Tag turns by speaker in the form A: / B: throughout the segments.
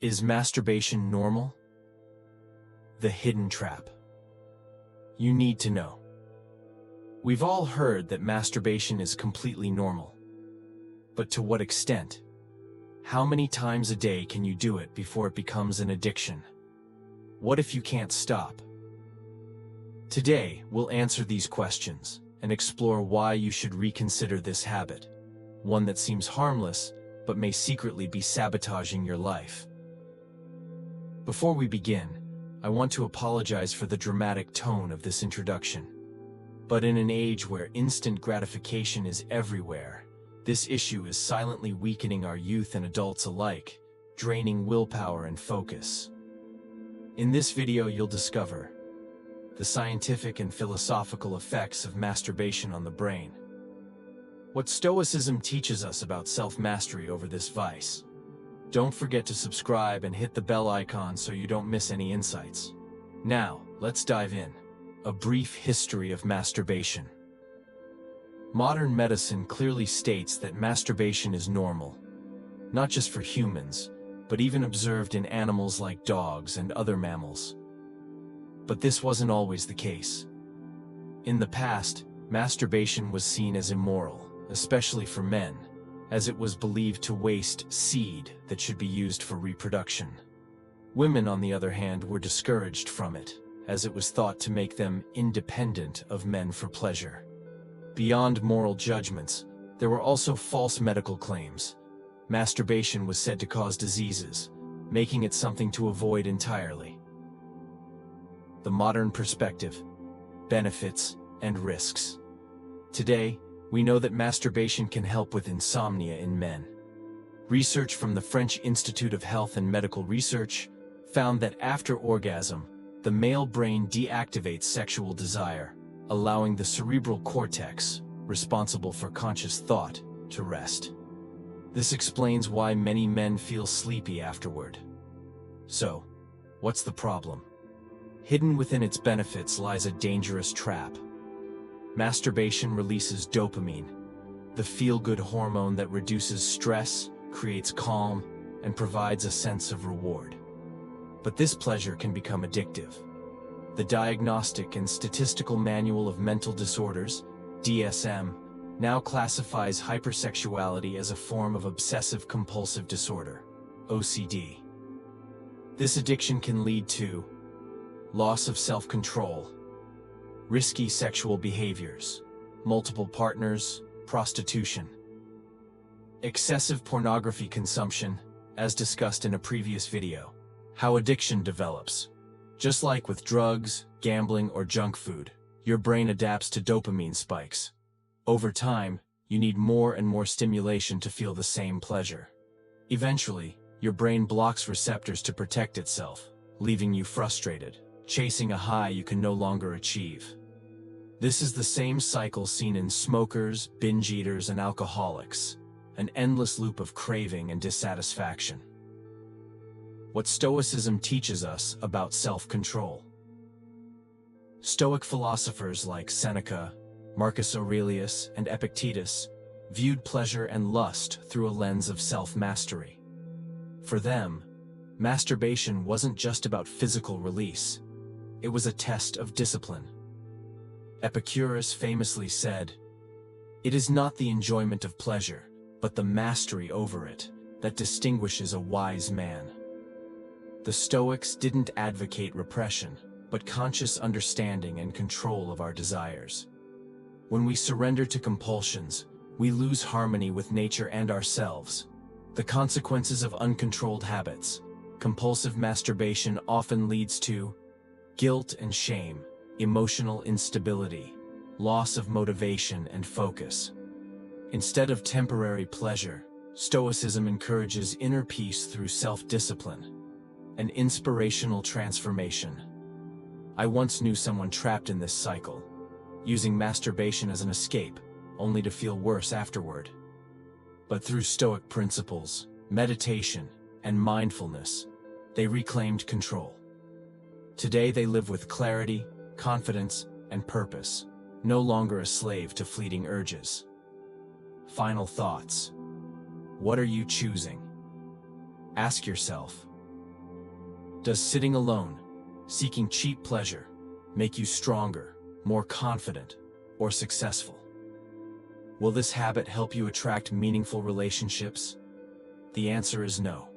A: Is masturbation normal? The hidden trap. You need to know. We've all heard that masturbation is completely normal. But to what extent? How many times a day can you do it before it becomes an addiction? What if you can't stop? Today, we'll answer these questions and explore why you should reconsider this habit, one that seems harmless but may secretly be sabotaging your life. Before we begin, I want to apologize for the dramatic tone of this introduction. But in an age where instant gratification is everywhere, this issue is silently weakening our youth and adults alike, draining willpower and focus. In this video, you'll discover the scientific and philosophical effects of masturbation on the brain, what Stoicism teaches us about self-mastery over this vice. Don't forget to subscribe and hit the bell icon so you don't miss any insights. Now, let's dive in. A brief history of masturbation. Modern medicine clearly states that masturbation is normal, not just for humans, but even observed in animals like dogs and other mammals. But this wasn't always the case. In the past, masturbation was seen as immoral, especially for men, as it was believed to waste seed that should be used for reproduction. Women, on the other hand, were discouraged from it, as it was thought to make them independent of men for pleasure. Beyond moral judgments, there were also false medical claims. Masturbation was said to cause diseases, making it something to avoid entirely. The modern perspective, benefits and risks. Today, we know that masturbation can help with insomnia in men. Research from the French Institute of Health and Medical Research found that after orgasm, the male brain deactivates sexual desire, allowing the cerebral cortex, responsible for conscious thought, to rest. This explains why many men feel sleepy afterward. So, what's the problem? Hidden within its benefits lies a dangerous trap. Masturbation releases dopamine, the feel-good hormone that reduces stress, creates calm, and provides a sense of reward. But this pleasure can become addictive. The Diagnostic and Statistical Manual of Mental Disorders, DSM, now classifies hypersexuality as a form of obsessive-compulsive disorder, OCD. This addiction can lead to loss of self-control, risky sexual behaviors, multiple partners, prostitution, excessive pornography consumption, as discussed in a previous video. How addiction develops. Just like with drugs, gambling, or junk food, your brain adapts to dopamine spikes. Over time, you need more and more stimulation to feel the same pleasure. Eventually, your brain blocks receptors to protect itself, leaving you frustrated, chasing a high you can no longer achieve. This is the same cycle seen in smokers, binge eaters, and alcoholics, an endless loop of craving and dissatisfaction. What Stoicism teaches us about self-control. Stoic philosophers like Seneca, Marcus Aurelius, and Epictetus viewed pleasure and lust through a lens of self-mastery. For them, masturbation wasn't just about physical release. It was a test of discipline. Epicurus famously said, "It is not the enjoyment of pleasure, but the mastery over it, that distinguishes a wise man." The Stoics didn't advocate repression, but conscious understanding and control of our desires. When we surrender to compulsions, we lose harmony with nature and ourselves. The consequences of uncontrolled habits. Compulsive masturbation often leads to guilt and shame, emotional instability, loss of motivation and focus. Instead of temporary pleasure, Stoicism encourages inner peace through self-discipline, an inspirational transformation. I once knew someone trapped in this cycle, using masturbation as an escape, only to feel worse afterward. But through Stoic principles, meditation, and mindfulness, they reclaimed control. Today they live with clarity, confidence, and purpose, no longer a slave to fleeting urges. Final thoughts. What are you choosing? Ask yourself, Does sitting alone, seeking cheap pleasure, make you stronger, more confident, or successful? Will this habit help you attract meaningful relationships? The answer is no.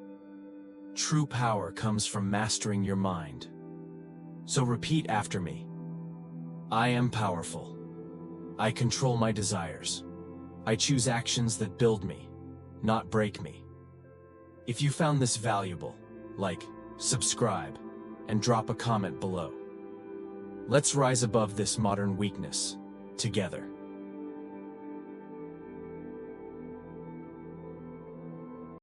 A: True power comes from mastering your mind. So repeat after me. I am powerful. I control my desires. I choose actions that build me, not break me. If you found this valuable, like, subscribe, and drop a comment below. Let's rise above this modern weakness, together.